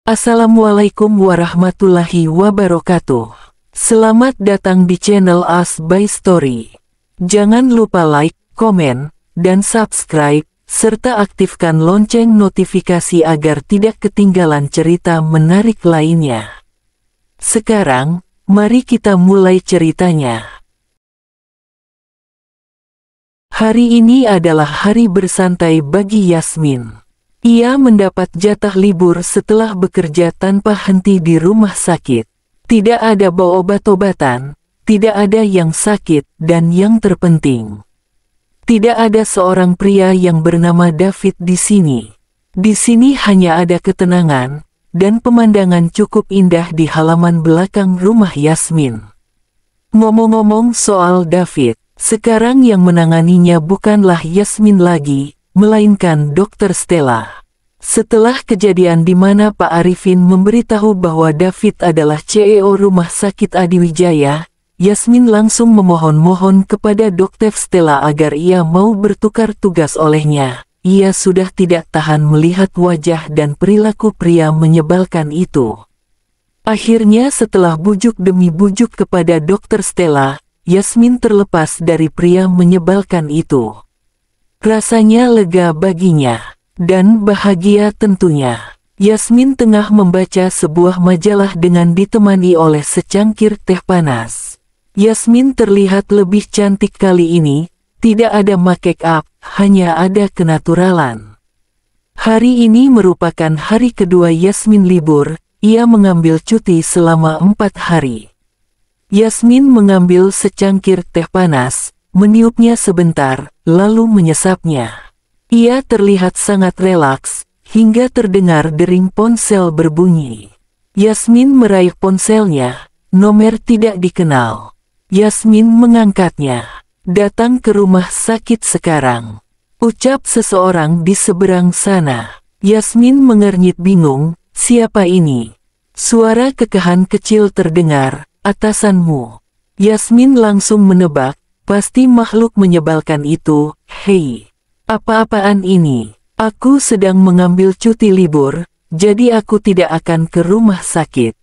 Assalamualaikum warahmatullahi wabarakatuh. Selamat datang di channel As by Story. Jangan lupa like, komen, dan subscribe, serta aktifkan lonceng notifikasi agar tidak ketinggalan cerita menarik lainnya. Sekarang, mari kita mulai ceritanya. Hari ini adalah hari bersantai bagi Yasmin. Ia mendapat jatah libur setelah bekerja tanpa henti di rumah sakit. Tidak ada bawa obat-obatan, tidak ada yang sakit, dan yang terpenting, tidak ada seorang pria yang bernama David di sini. Di sini hanya ada ketenangan, dan pemandangan cukup indah di halaman belakang rumah Yasmin. Ngomong-ngomong soal David, sekarang yang menanganinya bukanlah Yasmin lagi, melainkan Dr. Stella. Setelah kejadian di mana Pak Arifin memberitahu bahwa David adalah CEO Rumah Sakit Adiwijaya, Yasmin langsung memohon-mohon kepada Dr. Stella agar ia mau bertukar tugas olehnya. Ia sudah tidak tahan melihat wajah dan perilaku pria menyebalkan itu. Akhirnya setelah bujuk demi bujuk kepada Dr. Stella, Yasmin terlepas dari pria menyebalkan itu. Rasanya lega baginya, dan bahagia tentunya. Yasmin tengah membaca sebuah majalah dengan ditemani oleh secangkir teh panas. Yasmin terlihat lebih cantik kali ini, tidak ada make up, hanya ada kenaturalan. Hari ini merupakan hari kedua Yasmin libur, ia mengambil cuti selama 4 hari. Yasmin mengambil secangkir teh panas, meniupnya sebentar, lalu menyesapnya. Ia terlihat sangat relaks, hingga terdengar dering ponsel berbunyi. Yasmin meraih ponselnya, nomor tidak dikenal. Yasmin mengangkatnya. Datang ke rumah sakit sekarang, ucap seseorang di seberang sana. Yasmin mengernyit bingung, siapa ini? Suara kekahan kecil terdengar, atasanmu. Yasmin langsung menebak, pasti makhluk menyebalkan itu. Hei, apa-apaan ini? Aku sedang mengambil cuti libur, jadi aku tidak akan ke rumah sakit.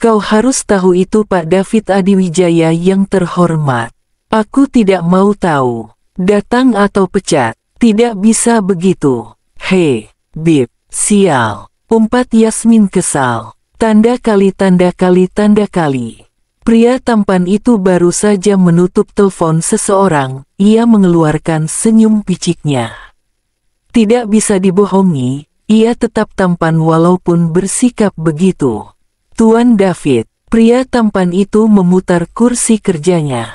Kau harus tahu itu Pak David Adiwijaya yang terhormat. Aku tidak mau tahu. Datang atau pecat, tidak bisa begitu. Hei, Bib, sial. Umpat Yasmin kesal. Tanda kali tanda kali tanda kali. Pria tampan itu baru saja menutup telepon seseorang, ia mengeluarkan senyum piciknya. Tidak bisa dibohongi, ia tetap tampan walaupun bersikap begitu. Tuan David, pria tampan itu memutar kursi kerjanya.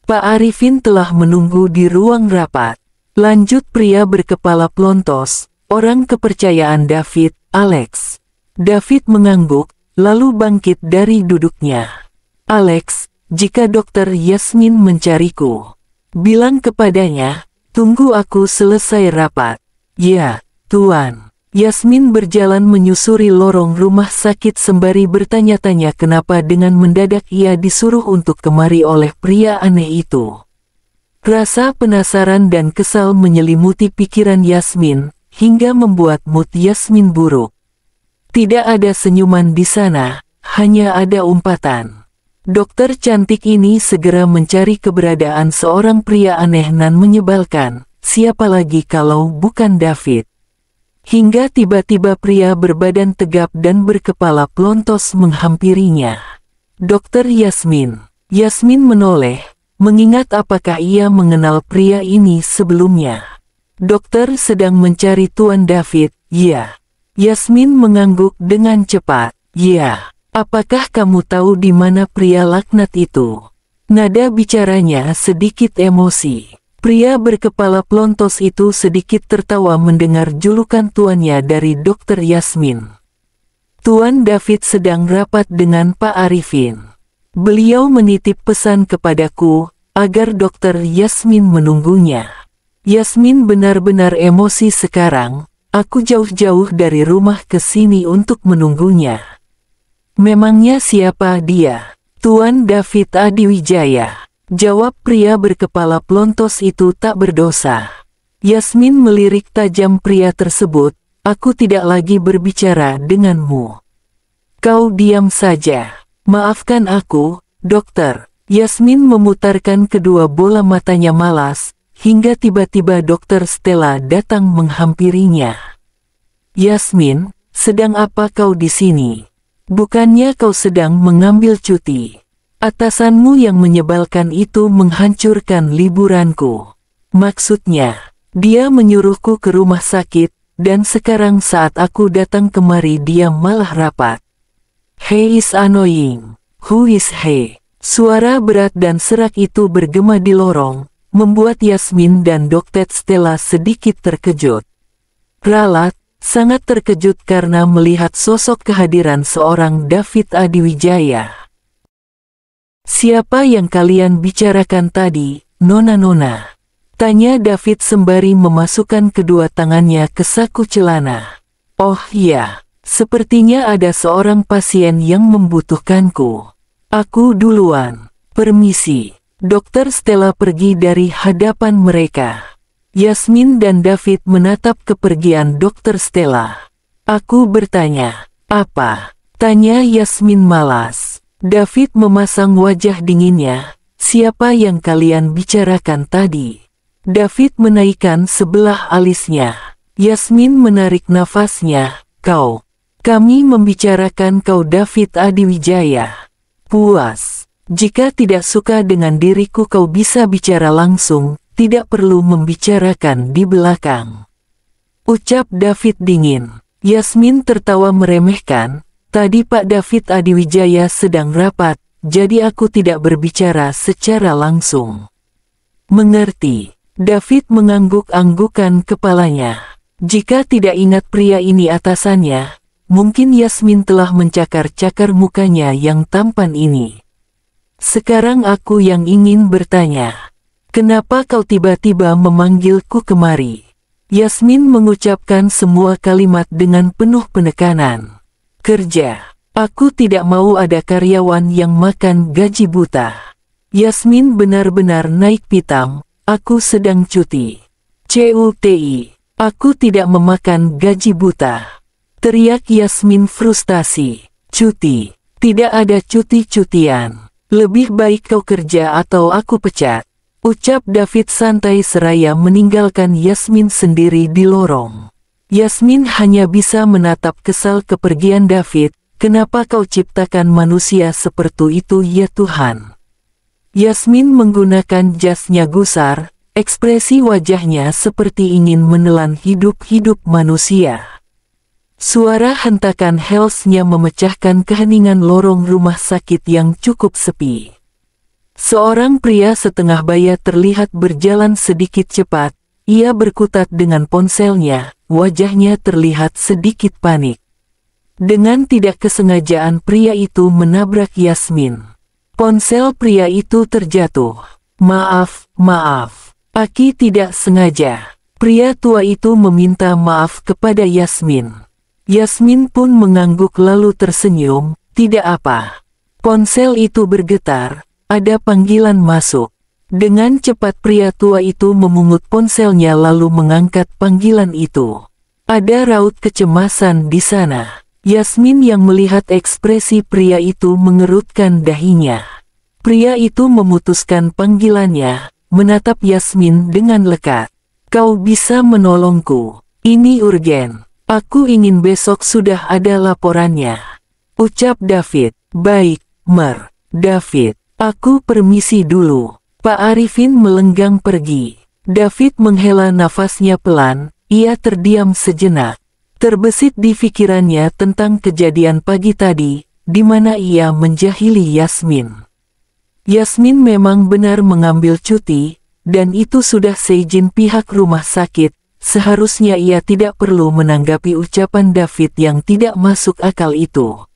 Pak Arifin telah menunggu di ruang rapat. Lanjut pria berkepala plontos, orang kepercayaan David, Alex. David mengangguk, lalu bangkit dari duduknya. Alex, jika Dokter Yasmin mencariku, bilang kepadanya, tunggu aku selesai rapat. Ya, Tuan. Yasmin berjalan menyusuri lorong rumah sakit sembari bertanya-tanya kenapa dengan mendadak ia disuruh untuk kemari oleh pria aneh itu. Rasa penasaran dan kesal menyelimuti pikiran Yasmin, hingga membuat mood Yasmin buruk. Tidak ada senyuman di sana, hanya ada umpatan. Dokter cantik ini segera mencari keberadaan seorang pria aneh dan menyebalkan, siapa lagi kalau bukan David. Hingga tiba-tiba pria berbadan tegap dan berkepala plontos menghampirinya. Dokter Yasmin. Yasmin menoleh, mengingat apakah ia mengenal pria ini sebelumnya. Dokter sedang mencari Tuan David, ya. Yasmin mengangguk dengan cepat, ya. Apakah kamu tahu di mana pria laknat itu? Nada bicaranya sedikit emosi. Pria berkepala plontos itu sedikit tertawa mendengar julukan tuannya dari Dokter Yasmin. Tuan David sedang rapat dengan Pak Arifin. Beliau menitip pesan kepadaku, agar Dokter Yasmin menunggunya. Yasmin benar-benar emosi sekarang, aku jauh-jauh dari rumah ke sini untuk menunggunya. Memangnya siapa dia? Tuan David Adiwijaya. Jawab pria berkepala plontos itu tak berdosa. Yasmin melirik tajam pria tersebut, aku tidak lagi berbicara denganmu. Kau diam saja. Maafkan aku, dokter. Yasmin memutarkan kedua bola matanya malas, hingga tiba-tiba Dokter Stella datang menghampirinya. Yasmin, sedang apa kau di sini? Bukannya kau sedang mengambil cuti? Atasanmu yang menyebalkan itu menghancurkan liburanku. Maksudnya, dia menyuruhku ke rumah sakit, dan sekarang saat aku datang kemari dia malah rapat. He is annoying. Who is he? Suara berat dan serak itu bergema di lorong, membuat Yasmin dan Dokter Stella sedikit terkejut. Ralat, sangat terkejut karena melihat sosok kehadiran seorang David Adiwijaya. Siapa yang kalian bicarakan tadi, Nona-nona? Tanya David sembari memasukkan kedua tangannya ke saku celana. Oh iya, sepertinya ada seorang pasien yang membutuhkanku. Aku duluan. Permisi. Dokter Stella pergi dari hadapan mereka. Yasmin dan David menatap kepergian Dokter Stella. Aku bertanya, apa? Tanya Yasmin malas. David memasang wajah dinginnya. Siapa yang kalian bicarakan tadi? David menaikkan sebelah alisnya. Yasmin menarik nafasnya. Kau. Kami membicarakan kau David Adiwijaya. Puas. Jika tidak suka dengan diriku kau bisa bicara langsung, tidak perlu membicarakan di belakang. Ucap David dingin. Yasmin tertawa meremehkan, tadi Pak David Adiwijaya sedang rapat, jadi aku tidak berbicara secara langsung. Mengerti. David mengangguk-anggukan kepalanya. Jika tidak ingat pria ini atasannya, mungkin Yasmin telah mencakar-cakar mukanya yang tampan ini. Sekarang aku yang ingin bertanya. Kenapa kau tiba-tiba memanggilku kemari? Yasmin mengucapkan semua kalimat dengan penuh penekanan. Kerja. Aku tidak mau ada karyawan yang makan gaji buta. Yasmin benar-benar naik pitam. Aku sedang cuti. CUTI. Aku tidak memakan gaji buta. Teriak Yasmin frustasi. Cuti. Tidak ada cuti-cutian. Lebih baik kau kerja atau aku pecat. Ucap David santai seraya meninggalkan Yasmin sendiri di lorong. Yasmin hanya bisa menatap kesal kepergian David. Kenapa kau ciptakan manusia seperti itu ya Tuhan? Yasmin menggunakan jasnya gusar. Ekspresi wajahnya seperti ingin menelan hidup-hidup manusia. Suara hentakan Helsnya memecahkan keheningan lorong rumah sakit yang cukup sepi. Seorang pria setengah baya terlihat berjalan sedikit cepat. Ia berkutat dengan ponselnya, wajahnya terlihat sedikit panik. Dengan tidak kesengajaan pria itu menabrak Yasmin. Ponsel pria itu terjatuh. Maaf, Aki tidak sengaja. Pria tua itu meminta maaf kepada Yasmin. Yasmin pun mengangguk lalu tersenyum, tidak apa. Ponsel itu bergetar, ada panggilan masuk. Dengan cepat pria tua itu memungut ponselnya lalu mengangkat panggilan itu. Ada raut kecemasan di sana. Yasmin yang melihat ekspresi pria itu mengerutkan dahinya. Pria itu memutuskan panggilannya, menatap Yasmin dengan lekat. Kau bisa menolongku, ini urgen. Aku ingin besok sudah ada laporannya. Ucap David. Baik, David. Aku permisi dulu. Pak Arifin melenggang pergi. David menghela nafasnya pelan, ia terdiam sejenak. Terbesit di pikirannya tentang kejadian pagi tadi, di mana ia menjahili Yasmin. Yasmin memang benar mengambil cuti, dan itu sudah seizin pihak rumah sakit. Seharusnya ia tidak perlu menanggapi ucapan David yang tidak masuk akal itu.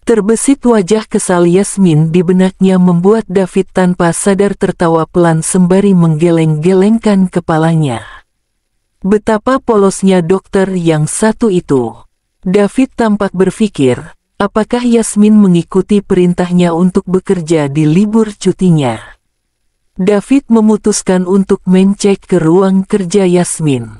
Terbesit wajah kesal Yasmin di benaknya membuat David tanpa sadar tertawa pelan sembari menggeleng-gelengkan kepalanya. Betapa polosnya dokter yang satu itu. David tampak berpikir, apakah Yasmin mengikuti perintahnya untuk bekerja di libur cutinya? David memutuskan untuk mencek ke ruang kerja Yasmin.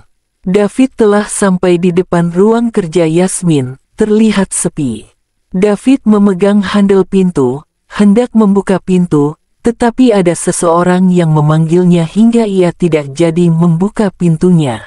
David telah sampai di depan ruang kerja Yasmin, terlihat sepi. David memegang handle pintu, hendak membuka pintu, tetapi ada seseorang yang memanggilnya hingga ia tidak jadi membuka pintunya.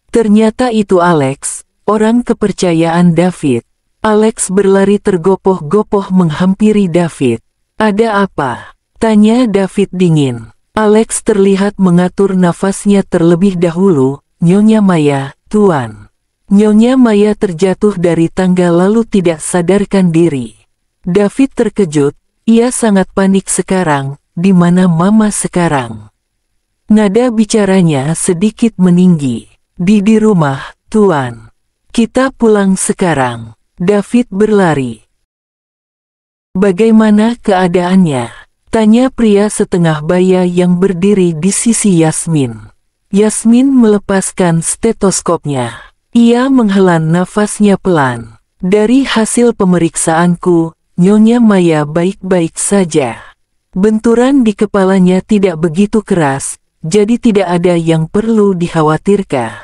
Ternyata itu Alex, orang kepercayaan David. Alex berlari tergopoh-gopoh menghampiri David. "Ada apa?" tanya David dingin. Alex terlihat mengatur nafasnya terlebih dahulu. "Nyonya Maya, Tuan." Nyonya Maya terjatuh dari tangga lalu tidak sadarkan diri. David terkejut, ia sangat panik sekarang. "Di mana Mama sekarang?" Nada bicaranya sedikit meninggi. Di rumah, Tuan. "Kita pulang sekarang." David berlari. "Bagaimana keadaannya?" tanya pria setengah baya yang berdiri di sisi Yasmin. Yasmin melepaskan stetoskopnya. Ia menghela nafasnya pelan. "Dari hasil pemeriksaanku, Nyonya Maya baik-baik saja. Benturan di kepalanya tidak begitu keras, jadi tidak ada yang perlu dikhawatirkan."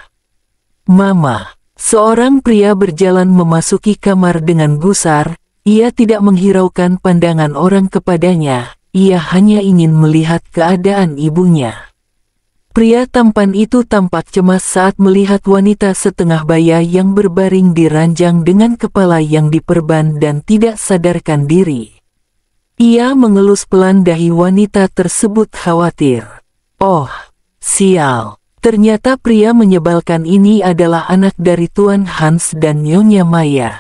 "Mama." Seorang pria berjalan memasuki kamar dengan gusar. Ia tidak menghiraukan pandangan orang kepadanya, ia hanya ingin melihat keadaan ibunya. Pria tampan itu tampak cemas saat melihat wanita setengah baya yang berbaring di ranjang dengan kepala yang diperban dan tidak sadarkan diri. Ia mengelus pelan dahi wanita tersebut khawatir. "Oh, sial. Ternyata pria menyebalkan ini adalah anak dari Tuan Hans dan Nyonya Maya."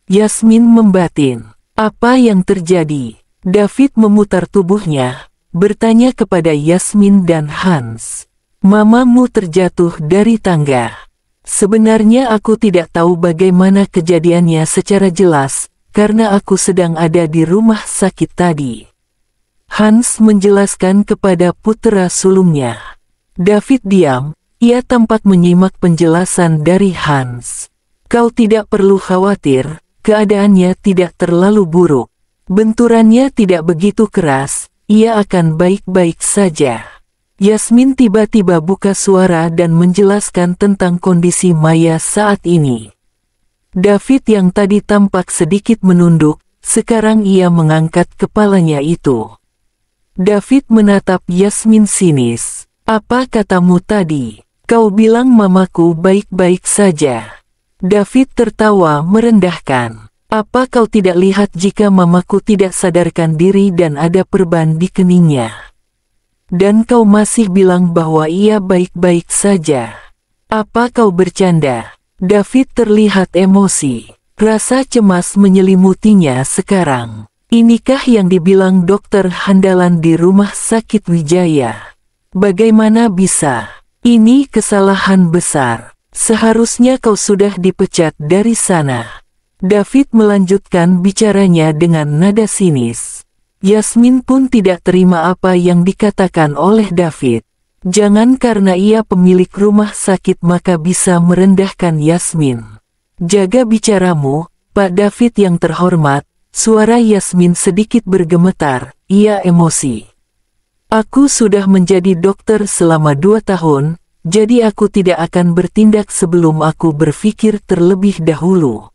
Yasmin membatin. "Apa yang terjadi?" David memutar tubuhnya, bertanya kepada Yasmin dan Hans. "Mamamu terjatuh dari tangga." "Sebenarnya aku tidak tahu bagaimana kejadiannya secara jelas, karena aku sedang ada di rumah sakit tadi." Hans menjelaskan kepada putra sulungnya. David diam, ia tampak menyimak penjelasan dari Hans. "Kau tidak perlu khawatir, keadaannya tidak terlalu buruk. Benturannya tidak begitu keras, ia akan baik-baik saja." Yasmin tiba-tiba buka suara dan menjelaskan tentang kondisi Maya saat ini. David yang tadi tampak sedikit menunduk, sekarang ia mengangkat kepalanya itu. David menatap Yasmin sinis. "Apa katamu tadi? Kau bilang mamaku baik-baik saja." David tertawa merendahkan. "Apa kau tidak lihat jika mamaku tidak sadarkan diri dan ada perban di keningnya? Dan kau masih bilang bahwa ia baik-baik saja. Apa kau bercanda?" David terlihat emosi. Rasa cemas menyelimutinya sekarang. Inikah yang dibilang dokter handalan di rumah sakit Wijaya? Bagaimana bisa? Ini kesalahan besar. Seharusnya kau sudah dipecat dari sana. David melanjutkan bicaranya dengan nada sinis. Yasmin pun tidak terima apa yang dikatakan oleh David. Jangan karena ia pemilik rumah sakit maka bisa merendahkan Yasmin. "Jaga bicaramu, Pak David yang terhormat." Suara Yasmin sedikit bergemetar, ia emosi. "Aku sudah menjadi dokter selama 2 tahun, jadi aku tidak akan bertindak sebelum aku berpikir terlebih dahulu.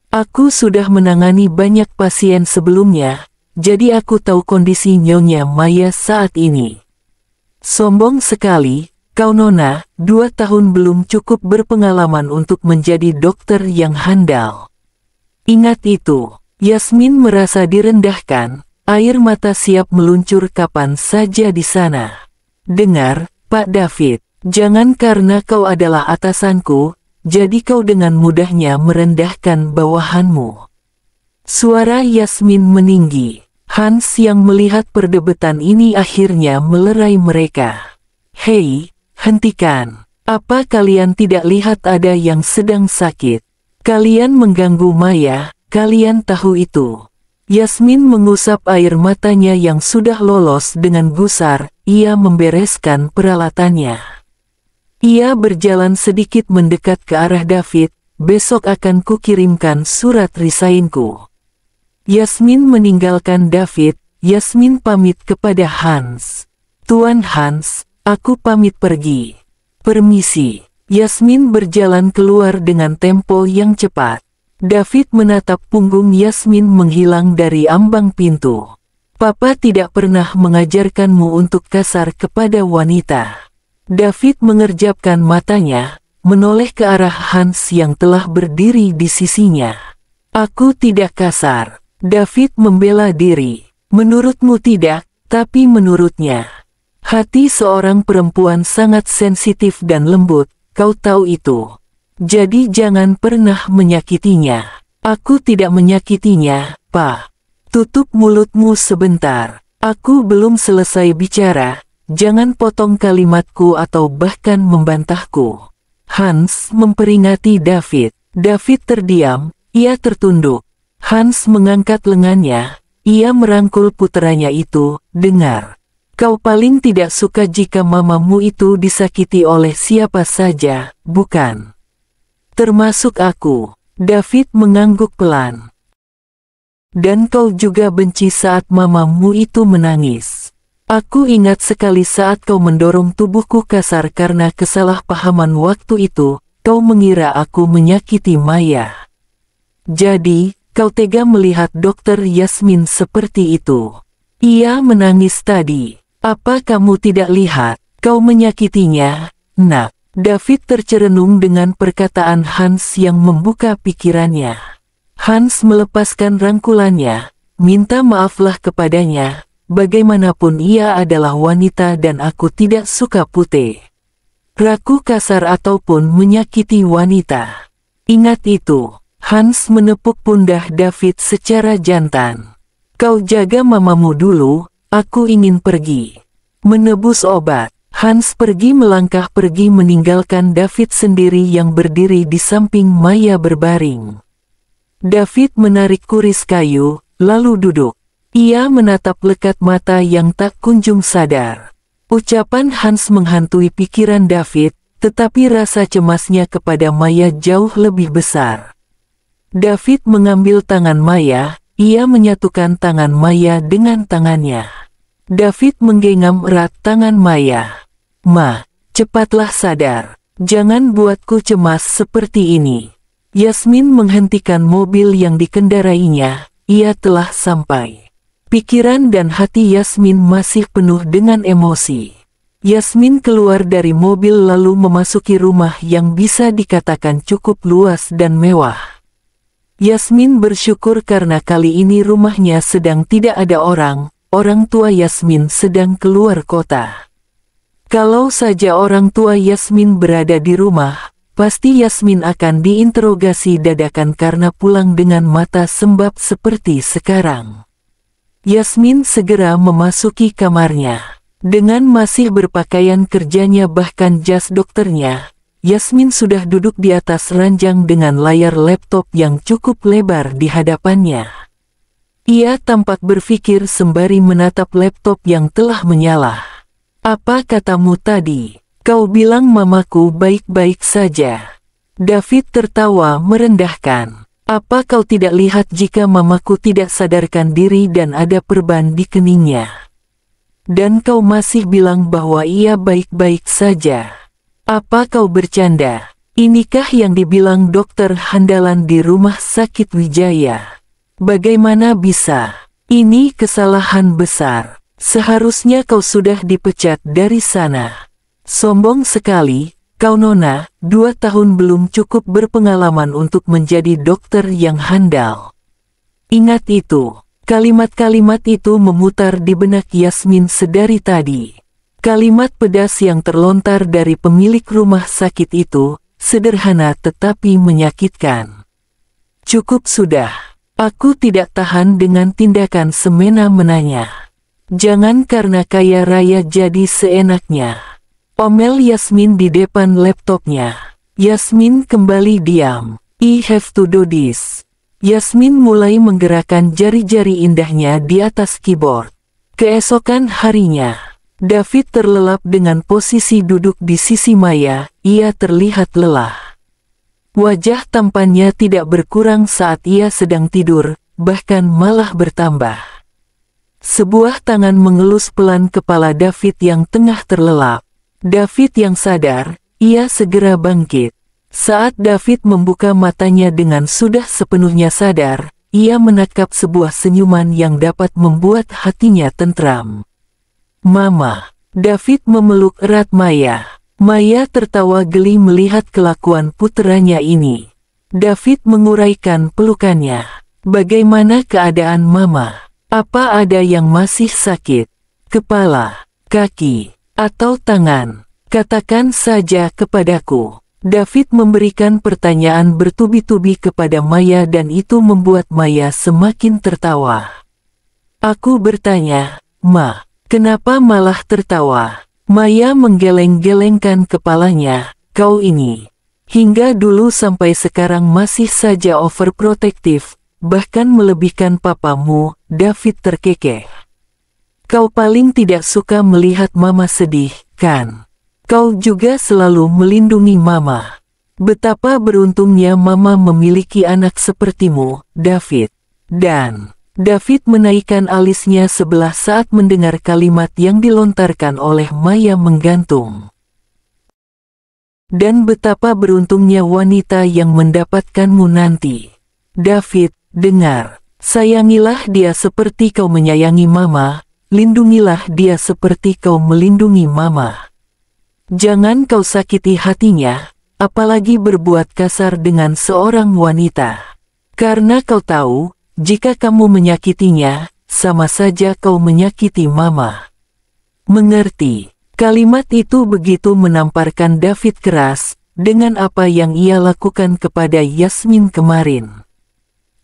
Aku sudah menangani banyak pasien sebelumnya, jadi aku tahu kondisi Nyonya Maya saat ini." "Sombong sekali, kau Nona, 2 tahun belum cukup berpengalaman untuk menjadi dokter yang handal. Ingat itu." Yasmin merasa direndahkan. Air mata siap meluncur kapan saja di sana. "Dengar, Pak David, jangan karena kau adalah atasanku, jadi kau dengan mudahnya merendahkan bawahanmu." Suara Yasmin meninggi. Hans yang melihat perdebatan ini akhirnya melerai mereka. "Hei, hentikan. Apa kalian tidak lihat ada yang sedang sakit? Kalian mengganggu Maya, kalian tahu itu." Yasmin mengusap air matanya yang sudah lolos dengan gusar, ia membereskan peralatannya. Ia berjalan sedikit mendekat ke arah David, "Besok akan kukirimkan surat resign-ku." Yasmin meninggalkan David, Yasmin pamit kepada Hans. "Tuan Hans, aku pamit pergi. Permisi." Yasmin berjalan keluar dengan tempo yang cepat. David menatap punggung Yasmin menghilang dari ambang pintu. Papa tidak pernah mengajarkanmu untuk kasar kepada wanita. David mengerjapkan matanya, menoleh ke arah Hans yang telah berdiri di sisinya. Aku tidak kasar. David membela diri. Menurutmu tidak, tapi menurutnya. Hati seorang perempuan sangat sensitif dan lembut, kau tahu itu. Jadi jangan pernah menyakitinya. Aku tidak menyakitinya, Pa. Tutup mulutmu sebentar. Aku belum selesai bicara, jangan potong kalimatku atau bahkan membantahku. Hans memperingati David. David terdiam, ia tertunduk. Hans mengangkat lengannya, ia merangkul puteranya itu, dengar. Kau paling tidak suka jika mamamu itu disakiti oleh siapa saja, bukan? Termasuk aku. David mengangguk pelan. Dan kau juga benci saat mamamu itu menangis. Aku ingat sekali saat kau mendorong tubuhku kasar karena kesalahpahaman waktu itu, kau mengira aku menyakiti Maya. Jadi, kau tega melihat Dokter Yasmin seperti itu. Ia menangis tadi. Apa kamu tidak lihat? Kau menyakitinya, nak. David tercerenung dengan perkataan Hans yang membuka pikirannya. Hans melepaskan rangkulannya, minta maaflah kepadanya, bagaimanapun ia adalah wanita dan aku tidak suka putih, raku, kasar ataupun menyakiti wanita. Ingat itu. Hans menepuk pundak David secara jantan. Kau jaga mamamu dulu. Aku ingin pergi. Menebus obat. Hans pergi melangkah pergi meninggalkan David sendiri yang berdiri di samping Maya berbaring. David menarik kuris kayu, lalu duduk. Ia menatap lekat mata yang tak kunjung sadar. Ucapan Hans menghantui pikiran David, tetapi rasa cemasnya kepada Maya jauh lebih besar. David mengambil tangan Maya, ia menyatukan tangan Maya dengan tangannya. David menggenggam erat tangan Maya. Ma, cepatlah sadar. Jangan buatku cemas seperti ini. Yasmin menghentikan mobil yang dikendarainya, ia telah sampai. Pikiran dan hati Yasmin masih penuh dengan emosi. Yasmin keluar dari mobil lalu memasuki rumah yang bisa dikatakan cukup luas dan mewah. Yasmin bersyukur karena kali ini rumahnya sedang tidak ada orang. Orang tua Yasmin sedang keluar kota. Kalau saja orang tua Yasmin berada di rumah, pasti Yasmin akan diinterogasi dadakan karena pulang dengan mata sembab seperti sekarang. Yasmin segera memasuki kamarnya. Dengan masih berpakaian kerjanya bahkan jas dokternya, Yasmin sudah duduk di atas ranjang dengan layar laptop yang cukup lebar di hadapannya. Ia tampak berpikir sembari menatap laptop yang telah menyala. Apa katamu tadi? Kau bilang mamaku baik-baik saja. David tertawa merendahkan. Apa kau tidak lihat jika mamaku tidak sadarkan diri dan ada perban di keningnya? Dan kau masih bilang bahwa ia baik-baik saja. Apa kau bercanda? Inikah yang dibilang dokter handalan di rumah sakit Wijaya? Bagaimana bisa? Ini kesalahan besar. Seharusnya kau sudah dipecat dari sana. Sombong sekali, kau Nona, 2 tahun belum cukup berpengalaman untuk menjadi dokter yang handal. Ingat itu. Kalimat-kalimat itu memutar di benak Yasmin sedari tadi. Kalimat pedas yang terlontar dari pemilik rumah sakit itu, sederhana tetapi menyakitkan. Cukup sudah. Aku tidak tahan dengan tindakan semena-menanya. Jangan karena kaya raya jadi seenaknya. Omel Yasmin di depan laptopnya. Yasmin kembali diam. I have to do this. Yasmin mulai menggerakkan jari-jari indahnya di atas keyboard. Keesokan harinya, David terlelap dengan posisi duduk di sisi Maya, ia terlihat lelah. Wajah tampannya tidak berkurang saat ia sedang tidur, bahkan malah bertambah. Sebuah tangan mengelus pelan kepala David yang tengah terlelap. David yang sadar, ia segera bangkit. Saat David membuka matanya dengan sudah sepenuhnya sadar, ia menatap sebuah senyuman yang dapat membuat hatinya tentram. "Mama." David memeluk erat Maya. Maya tertawa geli melihat kelakuan puteranya ini. David menguraikan pelukannya. "Bagaimana keadaan Mama? Apa ada yang masih sakit? Kepala, kaki, atau tangan? Katakan saja kepadaku." David memberikan pertanyaan bertubi-tubi kepada Maya dan itu membuat Maya semakin tertawa. "Aku bertanya, Ma, kenapa malah tertawa?" Maya menggeleng-gelengkan kepalanya. "Kau ini, hingga dulu sampai sekarang masih saja overprotektif, bahkan melebihkan papamu." David terkekeh. "Kau paling tidak suka melihat Mama sedih, kan? Kau juga selalu melindungi Mama. Betapa beruntungnya Mama memiliki anak sepertimu, David." Dan David menaikkan alisnya sebelah saat mendengar kalimat yang dilontarkan oleh Maya menggantung. "Dan betapa beruntungnya wanita yang mendapatkanmu nanti. David, dengar, sayangilah dia seperti kau menyayangi Mama, lindungilah dia seperti kau melindungi Mama. Jangan kau sakiti hatinya, apalagi berbuat kasar dengan seorang wanita. Karena kau tahu, jika kamu menyakitinya, sama saja kau menyakiti Mama." "Mengerti." Kalimat itu begitu menamparkan David keras, dengan apa yang ia lakukan kepada Yasmin kemarin.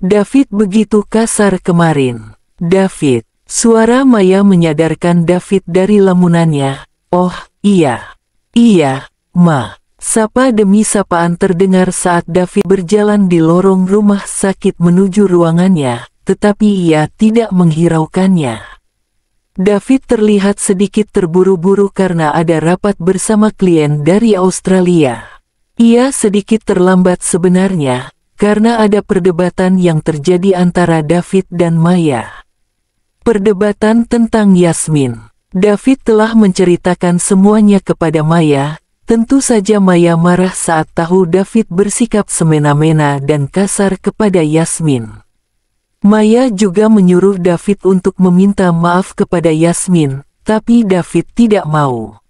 David begitu kasar kemarin. "David." Suara Maya menyadarkan David dari lamunannya. "Oh, iya. Iya, Ma." Sapa demi sapaan terdengar saat David berjalan di lorong rumah sakit menuju ruangannya, tetapi ia tidak menghiraukannya. David terlihat sedikit terburu-buru karena ada rapat bersama klien dari Australia. Ia sedikit terlambat sebenarnya, karena ada perdebatan yang terjadi antara David dan Maya. Perdebatan tentang Yasmin. David telah menceritakan semuanya kepada Maya. Tentu saja Maya marah saat tahu David bersikap semena-mena dan kasar kepada Yasmin. Maya juga menyuruh David untuk meminta maaf kepada Yasmin, tapi David tidak mau.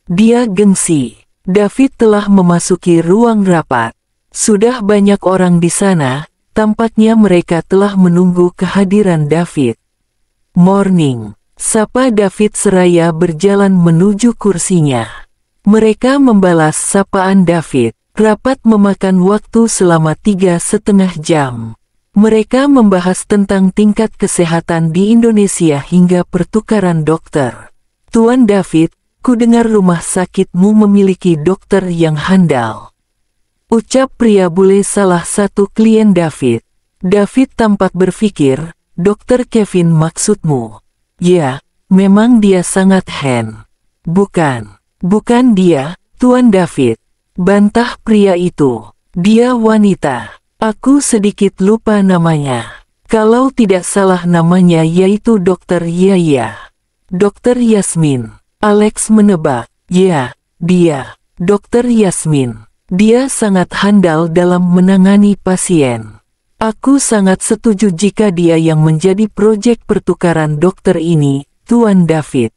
Dia gengsi. David telah memasuki ruang rapat. Sudah banyak orang di sana, tampaknya mereka telah menunggu kehadiran David. "Morning." Sapa David seraya berjalan menuju kursinya. Mereka membalas sapaan David. Rapat memakan waktu selama 3,5 jam. Mereka membahas tentang tingkat kesehatan di Indonesia hingga pertukaran dokter. "Tuan David, ku dengar rumah sakitmu memiliki dokter yang handal," ucap pria bule salah satu klien David. David tampak berpikir, "Dokter Kevin maksudmu?" "Ya, memang dia sangat Bukan dia, Tuan David," bantah pria itu. "Dia wanita. Aku sedikit lupa namanya. Kalau tidak salah namanya yaitu Dokter Yaya." "Dokter Yasmin." Alex menebak. "Ya, dia. Dokter Yasmin. Dia sangat handal dalam menangani pasien. Aku sangat setuju jika dia yang menjadi proyek pertukaran dokter ini, Tuan David.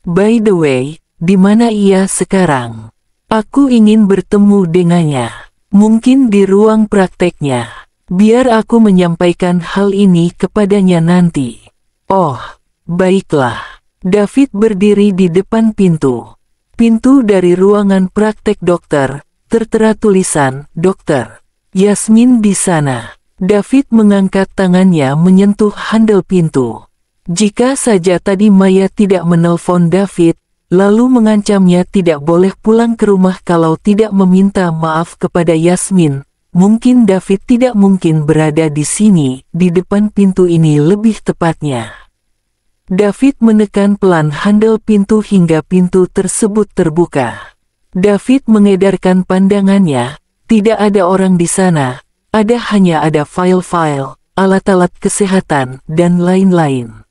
By the way, di mana ia sekarang? Aku ingin bertemu dengannya. Mungkin di ruang prakteknya. Biar aku menyampaikan hal ini kepadanya nanti." "Oh, baiklah." David berdiri di depan pintu. Pintu dari ruangan praktek dokter, tertera tulisan, "Dokter Yasmin di sana." David mengangkat tangannya menyentuh handle pintu. Jika saja tadi Maya tidak menelpon David, lalu mengancamnya tidak boleh pulang ke rumah kalau tidak meminta maaf kepada Yasmin, mungkin David tidak mungkin berada di sini, di depan pintu ini lebih tepatnya. David menekan pelan handle pintu hingga pintu tersebut terbuka. David mengedarkan pandangannya, tidak ada orang di sana, hanya ada file-file, alat-alat kesehatan, dan lain-lain.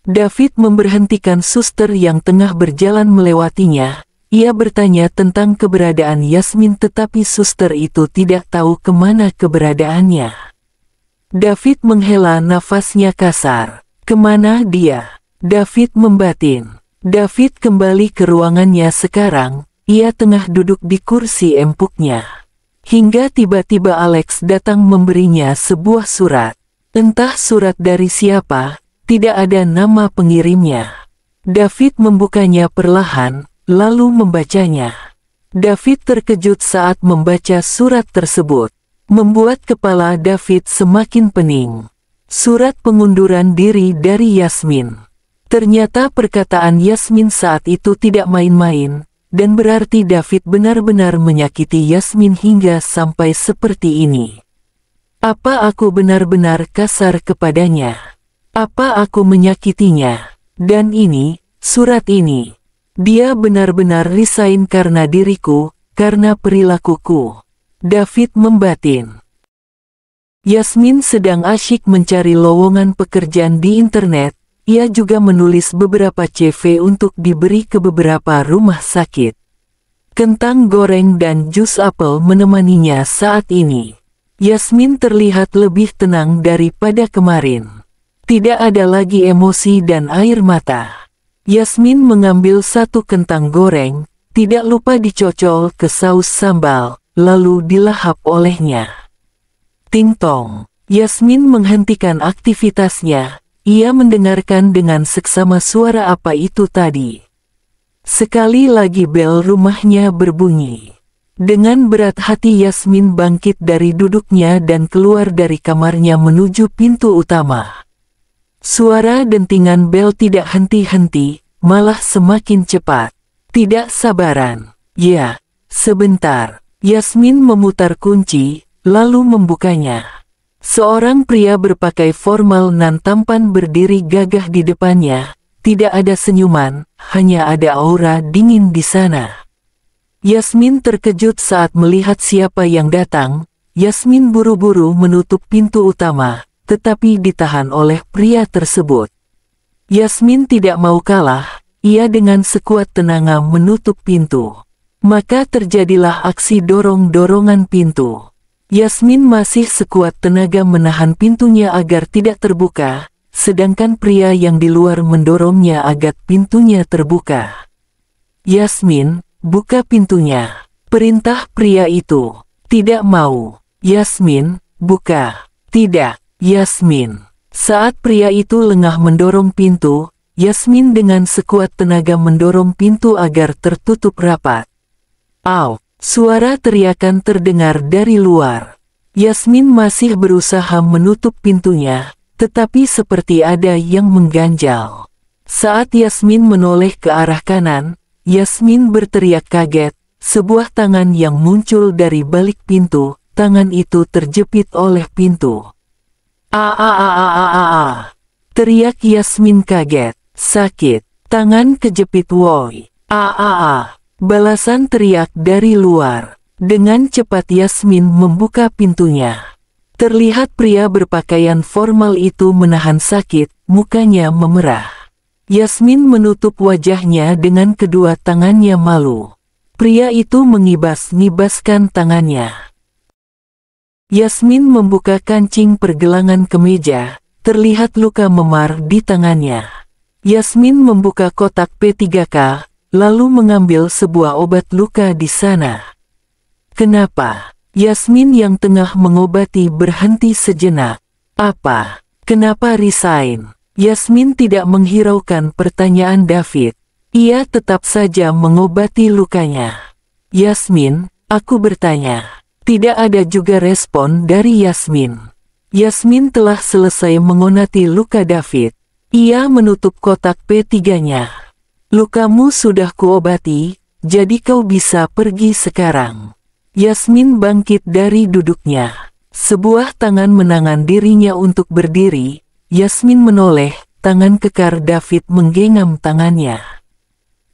David memberhentikan suster yang tengah berjalan melewatinya. Ia bertanya tentang keberadaan Yasmin tetapi suster itu tidak tahu kemana keberadaannya. David menghela nafasnya kasar. Kemana dia? David membatin. David kembali ke ruangannya sekarang. Ia tengah duduk di kursi empuknya. Hingga tiba-tiba Alex datang memberinya sebuah surat. Entah surat dari siapa, tidak ada nama pengirimnya. David membukanya perlahan, lalu membacanya. David terkejut saat membaca surat tersebut. Membuat kepala David semakin pening. Surat pengunduran diri dari Yasmin. Ternyata perkataan Yasmin saat itu tidak main-main, dan berarti David benar-benar menyakiti Yasmin hingga sampai seperti ini. Apa aku benar-benar kasar kepadanya? Apa aku menyakitinya? Dan ini, surat ini. Dia benar-benar resign karena diriku, karena perilakuku. David membatin. Yasmin sedang asyik mencari lowongan pekerjaan di internet. Ia juga menulis beberapa CV untuk diberi ke beberapa rumah sakit. Kentang goreng dan jus apel menemaninya saat ini. Yasmin terlihat lebih tenang daripada kemarin. Tidak ada lagi emosi dan air mata. Yasmin mengambil satu kentang goreng, tidak lupa dicocol ke saus sambal, lalu dilahap olehnya. Ting tong. Yasmin menghentikan aktivitasnya. Ia mendengarkan dengan seksama suara apa itu tadi. Sekali lagi bel rumahnya berbunyi. Dengan berat hati Yasmin bangkit dari duduknya dan keluar dari kamarnya menuju pintu utama. Suara dentingan bel tidak henti-henti, malah semakin cepat. Tidak sabaran. Ya, sebentar. Yasmin memutar kunci, lalu membukanya. Seorang pria berpakaian formal nan tampan berdiri gagah di depannya. Tidak ada senyuman, hanya ada aura dingin di sana. Yasmin terkejut saat melihat siapa yang datang. Yasmin buru-buru menutup pintu utama, tetapi ditahan oleh pria tersebut. Yasmin tidak mau kalah, ia dengan sekuat tenaga menutup pintu. Maka terjadilah aksi dorong-dorongan pintu. Yasmin masih sekuat tenaga menahan pintunya agar tidak terbuka, sedangkan pria yang di luar mendorongnya agar pintunya terbuka. Yasmin, buka pintunya. Perintah pria itu. Tidak mau. Yasmin, buka. Tidak. Yasmin. Saat pria itu lengah mendorong pintu, Yasmin dengan sekuat tenaga mendorong pintu agar tertutup rapat. Au! Suara teriakan terdengar dari luar. Yasmin masih berusaha menutup pintunya, tetapi seperti ada yang mengganjal. Saat Yasmin menoleh ke arah kanan, Yasmin berteriak kaget. Sebuah tangan yang muncul dari balik pintu, tangan itu terjepit oleh pintu. Teriak Yasmin kaget. Sakit. Tangan kejepit woi. Balasan teriak dari luar. Dengan cepat Yasmin membuka pintunya. Terlihat pria berpakaian formal itu menahan sakit, mukanya memerah. Yasmin menutup wajahnya dengan kedua tangannya malu. Pria itu mengibas-ngibaskan tangannya. Yasmin membuka kancing pergelangan kemeja, terlihat luka memar di tangannya. Yasmin membuka kotak P3K, lalu mengambil sebuah obat luka di sana. Kenapa? Yasmin yang tengah mengobati berhenti sejenak. Apa? Kenapa resign? Yasmin tidak menghiraukan pertanyaan David. Ia tetap saja mengobati lukanya. Yasmin, aku bertanya. Tidak ada juga respon dari Yasmin. Yasmin telah selesai mengobati luka David. Ia menutup kotak P3-nya. Lukamu sudah kuobati, jadi kau bisa pergi sekarang. Yasmin bangkit dari duduknya. Sebuah tangan menangan dirinya untuk berdiri. Yasmin menoleh, tangan kekar David menggenggam tangannya.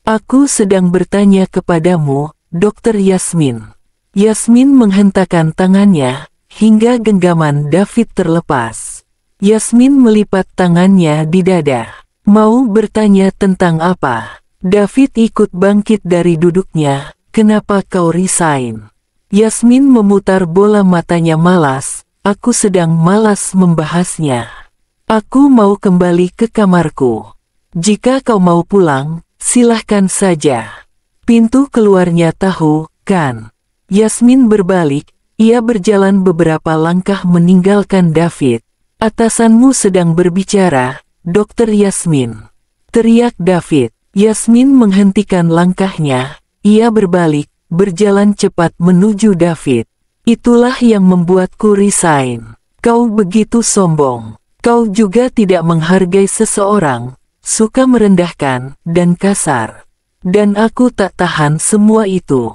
Aku sedang bertanya kepadamu, Dokter Yasmin. Yasmin menghentakkan tangannya, hingga genggaman David terlepas. Yasmin melipat tangannya di dada. Mau bertanya tentang apa? David ikut bangkit dari duduknya. Kenapa kau resign? Yasmin memutar bola matanya malas. Aku sedang malas membahasnya. Aku mau kembali ke kamarku. Jika kau mau pulang, silahkan saja. Pintu keluarnya tahu, kan? Yasmin berbalik, ia berjalan beberapa langkah meninggalkan David. Atasanmu sedang berbicara, Dokter Yasmin. Teriak David. Yasmin menghentikan langkahnya, ia berbalik, berjalan cepat menuju David. Itulah yang membuatku resign. Kau begitu sombong. Kau juga tidak menghargai seseorang, suka merendahkan, dan kasar. Dan aku tak tahan semua itu.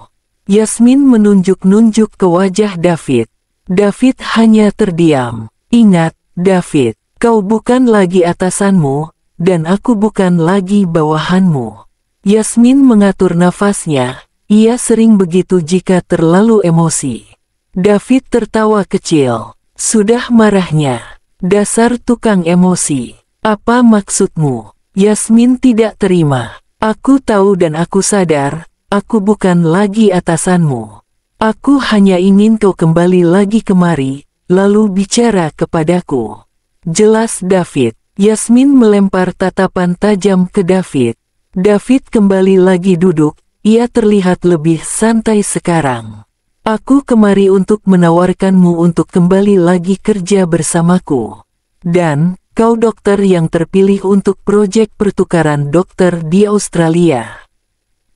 Yasmin menunjuk-nunjuk ke wajah David. David hanya terdiam. Ingat, David, kau bukan lagi atasanmu, dan aku bukan lagi bawahanmu. Yasmin mengatur nafasnya, ia sering begitu jika terlalu emosi. David tertawa kecil. Sudah marahnya. Dasar tukang emosi. Apa maksudmu? Yasmin tidak terima. Aku tahu dan aku sadar, aku bukan lagi atasanmu. Aku hanya ingin kau kembali lagi kemari, lalu bicara kepadaku. Jelas David. Yasmin melempar tatapan tajam ke David. David kembali lagi duduk, ia terlihat lebih santai sekarang. Aku kemari untuk menawarkanmu untuk kembali lagi kerja bersamaku. Dan, kau dokter yang terpilih untuk proyek pertukaran dokter di Australia.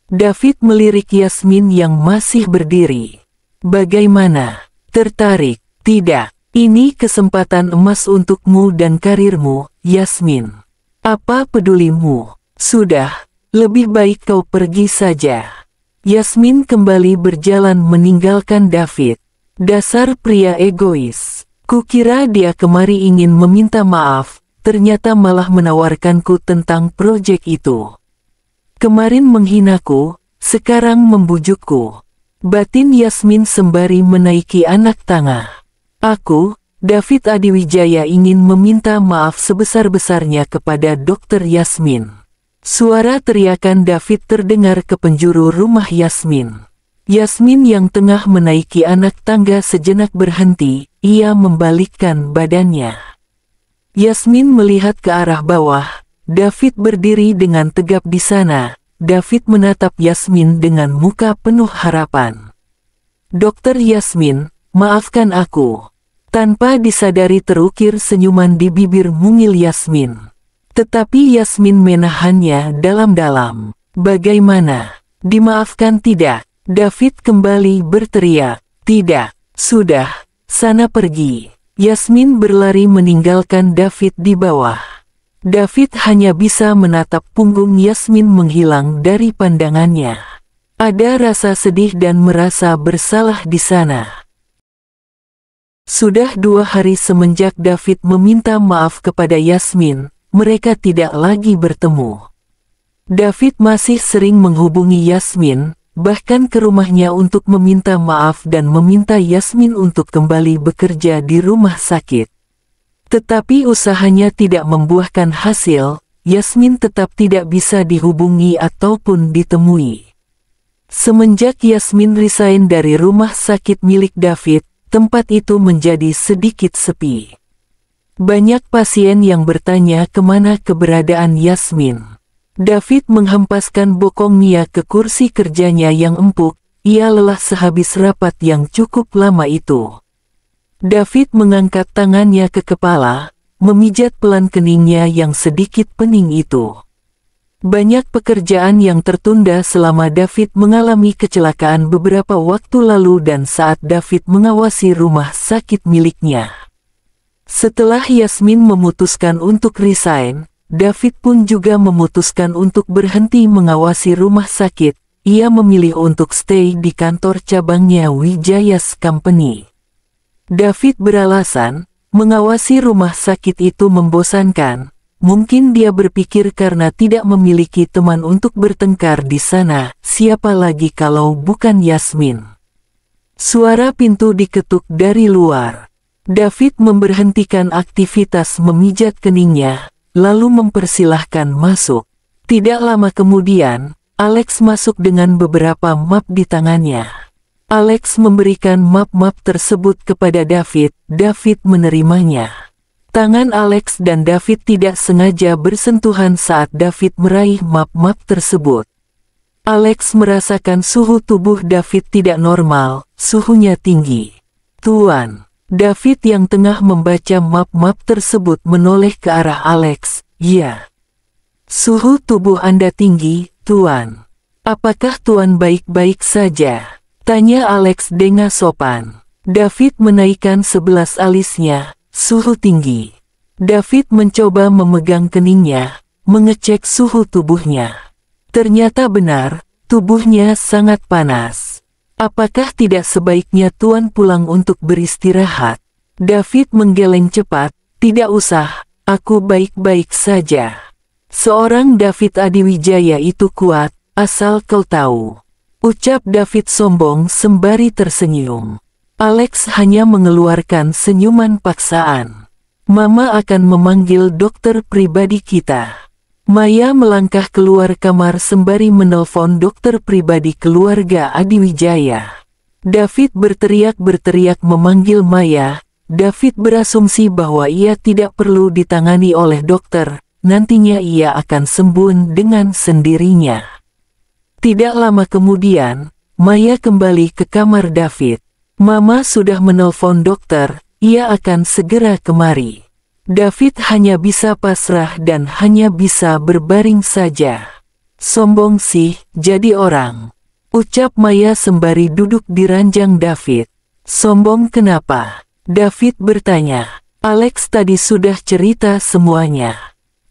David melirik Yasmin yang masih berdiri. Bagaimana? Tertarik? Tidak. Ini kesempatan emas untukmu dan karirmu, Yasmin. Apa pedulimu? Sudah, lebih baik kau pergi saja. Yasmin kembali berjalan meninggalkan David. Dasar pria egois. Kukira dia kemari ingin meminta maaf, ternyata malah menawarkanku tentang proyek itu. Kemarin menghinaku, sekarang membujukku. Batin Yasmin sembari menaiki anak tangga. Aku, David Adiwijaya ingin meminta maaf sebesar-besarnya kepada Dokter Yasmin. Suara teriakan David terdengar ke penjuru rumah Yasmin. Yasmin yang tengah menaiki anak tangga sejenak berhenti, ia membalikkan badannya. Yasmin melihat ke arah bawah, David berdiri dengan tegap di sana. David menatap Yasmin dengan muka penuh harapan. Dokter Yasmin, maafkan aku. Tanpa disadari terukir senyuman di bibir mungil Yasmin. Tetapi Yasmin menahannya dalam-dalam. Bagaimana? Dimaafkan tidak? David kembali berteriak. Tidak. Sudah. Sana pergi. Yasmin berlari meninggalkan David di bawah. David hanya bisa menatap punggung Yasmin menghilang dari pandangannya. Ada rasa sedih dan merasa bersalah di sana. Sudah 2 hari semenjak David meminta maaf kepada Yasmin, mereka tidak lagi bertemu. David masih sering menghubungi Yasmin, bahkan ke rumahnya untuk meminta maaf dan meminta Yasmin untuk kembali bekerja di rumah sakit. Tetapi usahanya tidak membuahkan hasil, Yasmin tetap tidak bisa dihubungi ataupun ditemui. Semenjak Yasmin resign dari rumah sakit milik David, tempat itu menjadi sedikit sepi. Banyak pasien yang bertanya kemana keberadaan Yasmin. David menghempaskan bokongnya ke kursi kerjanya yang empuk, ia lelah sehabis rapat yang cukup lama itu. David mengangkat tangannya ke kepala, memijat pelan keningnya yang sedikit pening itu. Banyak pekerjaan yang tertunda selama David mengalami kecelakaan beberapa waktu lalu dan saat David mengawasi rumah sakit miliknya. Setelah Yasmin memutuskan untuk resign, David pun juga memutuskan untuk berhenti mengawasi rumah sakit. Ia memilih untuk stay di kantor cabangnya Wijaya's Company. David beralasan, mengawasi rumah sakit itu membosankan. Mungkin dia berpikir karena tidak memiliki teman untuk bertengkar di sana, siapa lagi kalau bukan Yasmin. Suara pintu diketuk dari luar. David memberhentikan aktivitas memijat keningnya, lalu mempersilahkan masuk. Tidak lama kemudian, Alex masuk dengan beberapa map di tangannya. Alex memberikan map-map tersebut kepada David. David menerimanya. Tangan Alex dan David tidak sengaja bersentuhan saat David meraih map-map tersebut. Alex merasakan suhu tubuh David tidak normal, suhunya tinggi. "Tuan." David yang tengah membaca map-map tersebut menoleh ke arah Alex. "Ya. Suhu tubuh Anda tinggi, Tuan. Apakah Tuan baik-baik saja?" tanya Alex dengan sopan. David menaikkan 11 alisnya. "Suhu tinggi." David mencoba memegang keningnya, mengecek suhu tubuhnya. Ternyata benar, tubuhnya sangat panas. "Apakah tidak sebaiknya Tuan pulang untuk beristirahat?" David menggeleng cepat. "Tidak usah, aku baik-baik saja." Seorang David Adiwijaya itu kuat, asal kau tahu. Ucap David sombong sembari tersenyum. Alex hanya mengeluarkan senyuman paksaan. "Mama akan memanggil dokter pribadi kita." Maya melangkah keluar kamar sembari menelpon dokter pribadi keluarga Adiwijaya. David berteriak-berteriak memanggil Maya. David berasumsi bahwa ia tidak perlu ditangani oleh dokter, nantinya ia akan sembuh dengan sendirinya. Tidak lama kemudian, Maya kembali ke kamar David. "Mama sudah menelpon dokter, ia akan segera kemari." David hanya bisa pasrah dan hanya bisa berbaring saja. "Sombong sih, jadi orang," ucap Maya sembari duduk di ranjang David. "Sombong kenapa?" David bertanya. "Alex tadi sudah cerita semuanya.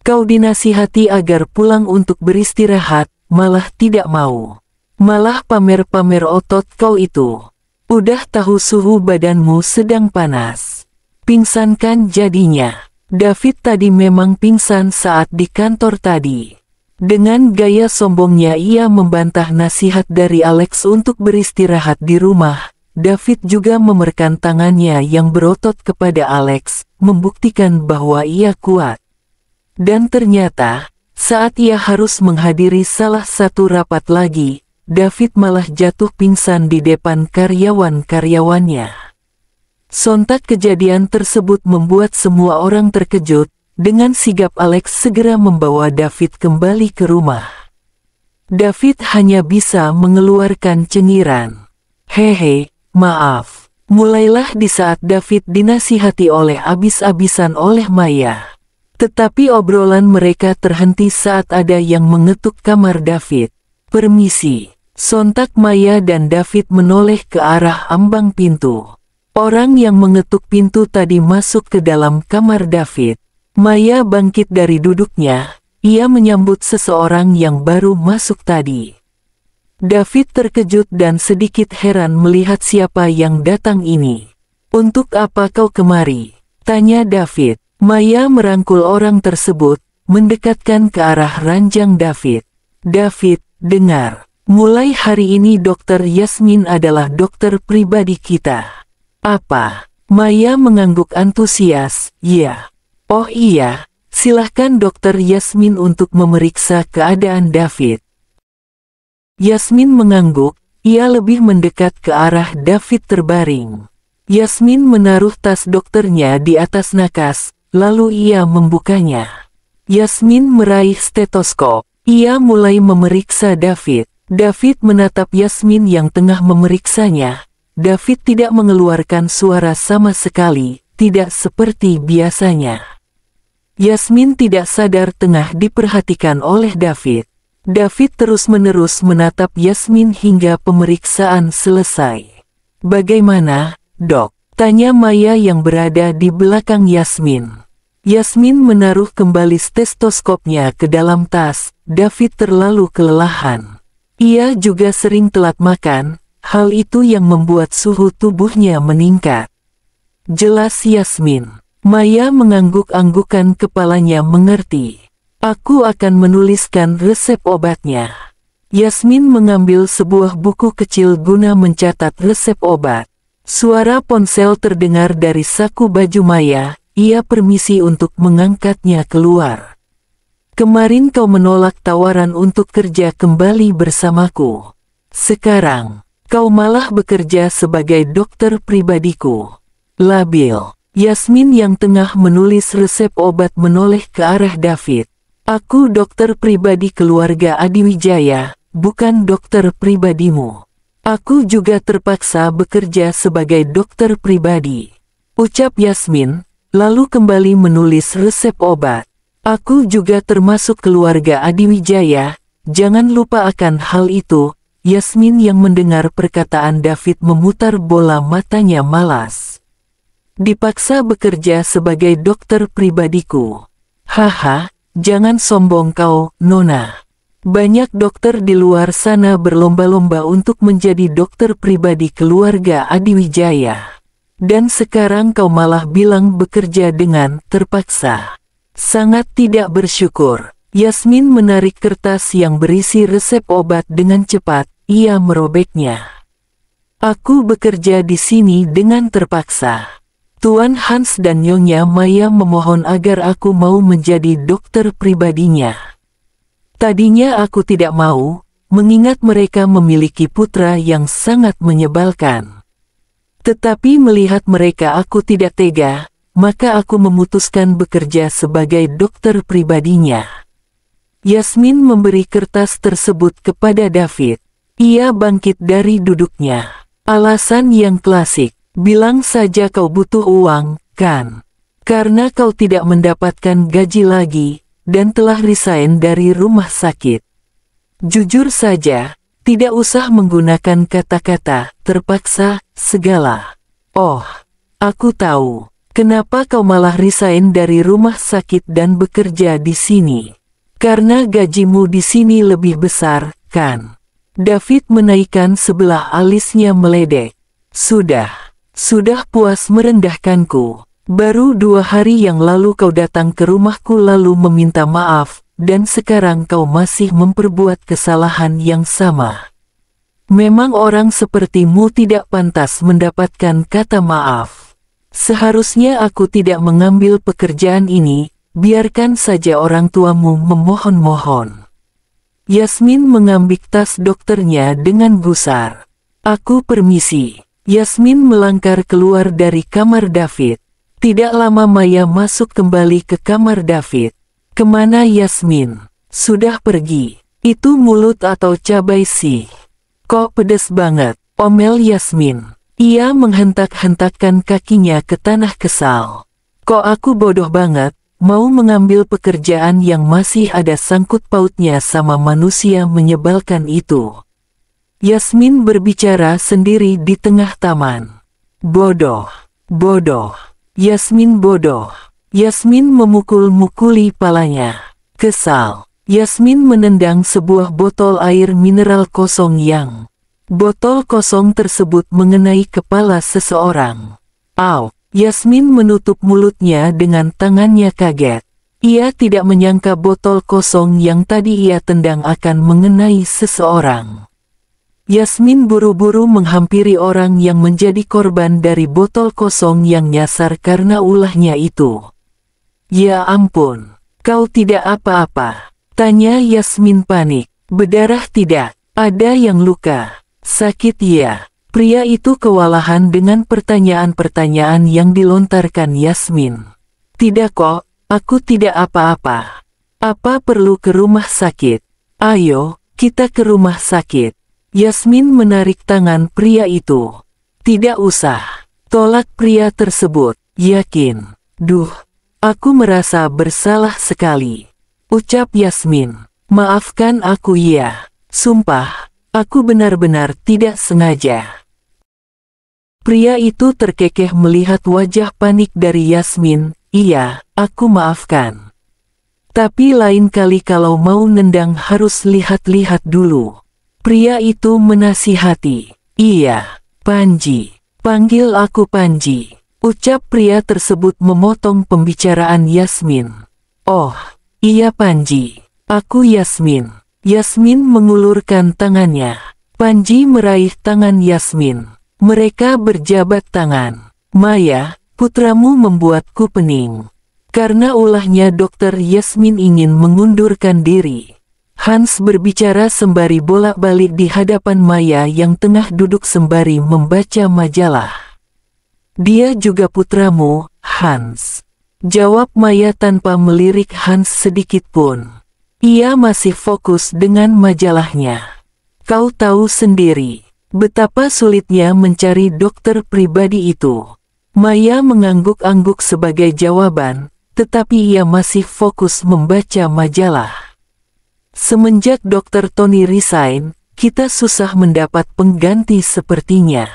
Kau dinasihati agar pulang untuk beristirahat, malah tidak mau. Malah pamer-pamer otot kau itu. Udah tahu suhu badanmu sedang panas. Pingsan kan jadinya." David tadi memang pingsan saat di kantor tadi. Dengan gaya sombongnya ia membantah nasihat dari Alex untuk beristirahat di rumah. David juga memerkan tangannya yang berotot kepada Alex, membuktikan bahwa ia kuat. Dan ternyata, saat ia harus menghadiri salah satu rapat lagi, David malah jatuh pingsan di depan karyawan-karyawannya. Sontak kejadian tersebut membuat semua orang terkejut. Dengan sigap Alex segera membawa David kembali ke rumah. David hanya bisa mengeluarkan cengiran. "Hehe, maaf." Mulailah di saat David dinasihati oleh abis-abisan oleh Maya. Tetapi obrolan mereka terhenti saat ada yang mengetuk kamar David. "Permisi." Sontak Maya dan David menoleh ke arah ambang pintu. Orang yang mengetuk pintu tadi masuk ke dalam kamar David. Maya bangkit dari duduknya. Ia menyambut seseorang yang baru masuk tadi. David terkejut dan sedikit heran melihat siapa yang datang ini. "Untuk apa kau kemari?" tanya David. Maya merangkul orang tersebut, mendekatkan ke arah ranjang David. "David, dengar. Mulai hari ini Dokter Yasmin adalah dokter pribadi kita." "Apa?" Maya mengangguk antusias. "Ya." "Oh iya, silahkan Dokter Yasmin untuk memeriksa keadaan David." Yasmin mengangguk, ia lebih mendekat ke arah David terbaring. Yasmin menaruh tas dokternya di atas nakas. Lalu ia membukanya. Yasmin meraih stetoskop. Ia mulai memeriksa David. David menatap Yasmin yang tengah memeriksanya. David tidak mengeluarkan suara sama sekali, tidak seperti biasanya. Yasmin tidak sadar tengah diperhatikan oleh David. David terus-menerus menatap Yasmin hingga pemeriksaan selesai. "Bagaimana, Dok?" tanya Maya yang berada di belakang Yasmin. Yasmin menaruh kembali stetoskopnya ke dalam tas. David terlalu kelelahan. Ia juga sering telat makan, hal itu yang membuat suhu tubuhnya meningkat. "Jelas Yasmin." Maya mengangguk-anggukan kepalanya mengerti. "Aku akan menuliskan resep obatnya." Yasmin mengambil sebuah buku kecil guna mencatat resep obat. Suara ponsel terdengar dari saku baju Maya, ia permisi untuk mengangkatnya keluar. Kemarin kau menolak tawaran untuk kerja kembali bersamaku. Sekarang, kau malah bekerja sebagai dokter pribadiku. Labil. Yasmin yang tengah menulis resep obat menoleh ke arah David. Aku dokter pribadi keluarga Adiwijaya, bukan dokter pribadimu. Aku juga terpaksa bekerja sebagai dokter pribadi, ucap Yasmin, lalu kembali menulis resep obat. Aku juga termasuk keluarga Adiwijaya, jangan lupa akan hal itu. Yasmin yang mendengar perkataan David memutar bola matanya malas. Dipaksa bekerja sebagai dokter pribadiku. Haha, jangan sombong kau, Nona. Banyak dokter di luar sana berlomba-lomba untuk menjadi dokter pribadi keluarga Adiwijaya. Dan sekarang kau malah bilang bekerja dengan terpaksa. Sangat tidak bersyukur. Yasmin menarik kertas yang berisi resep obat dengan cepat, ia merobeknya. Aku bekerja di sini dengan terpaksa. Tuan Hans dan Nyonya Maya memohon agar aku mau menjadi dokter pribadinya. Tadinya aku tidak mau, mengingat mereka memiliki putra yang sangat menyebalkan. Tetapi melihat mereka aku tidak tega, maka aku memutuskan bekerja sebagai dokter pribadinya. Yasmin memberi kertas tersebut kepada David. Ia bangkit dari duduknya. Alasan yang klasik, bilang saja kau butuh uang, kan? Karena kau tidak mendapatkan gaji lagi, dan telah resign dari rumah sakit. Jujur saja, tidak usah menggunakan kata-kata terpaksa segala. Oh, aku tahu, kenapa kau malah resign dari rumah sakit dan bekerja di sini. Karena gajimu di sini lebih besar, kan? David menaikkan sebelah alisnya meledek. Sudah puas merendahkanku. Baru 2 hari yang lalu kau datang ke rumahku lalu meminta maaf, dan sekarang kau masih memperbuat kesalahan yang sama. Memang orang sepertimu tidak pantas mendapatkan kata maaf. Seharusnya aku tidak mengambil pekerjaan ini, biarkan saja orang tuamu memohon-mohon. Yasmin mengambil tas dokternya dengan gusar. Aku permisi. Yasmin melangkah keluar dari kamar David. Tidak lama Maya masuk kembali ke kamar David. Kemana Yasmin? Sudah pergi. Itu mulut atau cabai sih? Kok pedes banget, omel Yasmin. Ia menghentak-hentakkan kakinya ke tanah kesal. Kok aku bodoh banget, mau mengambil pekerjaan yang masih ada sangkut pautnya sama manusia menyebalkan itu. Yasmin berbicara sendiri di tengah taman. Bodoh. Yasmin bodoh. Yasmin memukul-mukuli palanya. Kesal. Yasmin menendang sebuah botol air mineral kosong yang botol kosong tersebut mengenai kepala seseorang. Au! Yasmin menutup mulutnya dengan tangannya kaget. Ia tidak menyangka botol kosong yang tadi ia tendang akan mengenai seseorang. Yasmin buru-buru menghampiri orang yang menjadi korban dari botol kosong yang nyasar karena ulahnya itu. Ya ampun, kau tidak apa-apa? Tanya Yasmin panik. Berdarah tidak? Ada yang luka? Sakit ya? Pria itu kewalahan dengan pertanyaan-pertanyaan yang dilontarkan Yasmin. Tidak kok, aku tidak apa-apa. Apa perlu ke rumah sakit? Ayo, kita ke rumah sakit. Yasmin menarik tangan pria itu. Tidak usah, tolak pria tersebut. Yakin? Duh, aku merasa bersalah sekali, ucap Yasmin. Maafkan aku ya, sumpah, aku benar-benar tidak sengaja. Pria itu terkekeh melihat wajah panik dari Yasmin. Iya, aku maafkan. Tapi lain kali kalau mau nendang harus lihat-lihat dulu. Pria itu menasihati. Iya, Panji. Panggil aku Panji, ucap pria tersebut memotong pembicaraan Yasmin. Oh, iya Panji. Aku Yasmin. Yasmin mengulurkan tangannya. Panji meraih tangan Yasmin. Mereka berjabat tangan. Maya, putramu membuatku pening. Karena ulahnya Dokter Yasmin ingin mengundurkan diri. Hans berbicara sembari bolak-balik di hadapan Maya yang tengah duduk sembari membaca majalah. Dia juga putramu, Hans. Jawab Maya tanpa melirik Hans sedikit pun. Ia masih fokus dengan majalahnya. Kau tahu sendiri, betapa sulitnya mencari dokter pribadi itu. Maya mengangguk-angguk sebagai jawaban, tetapi ia masih fokus membaca majalah. Semenjak Dr. Tony resign, kita susah mendapat pengganti sepertinya.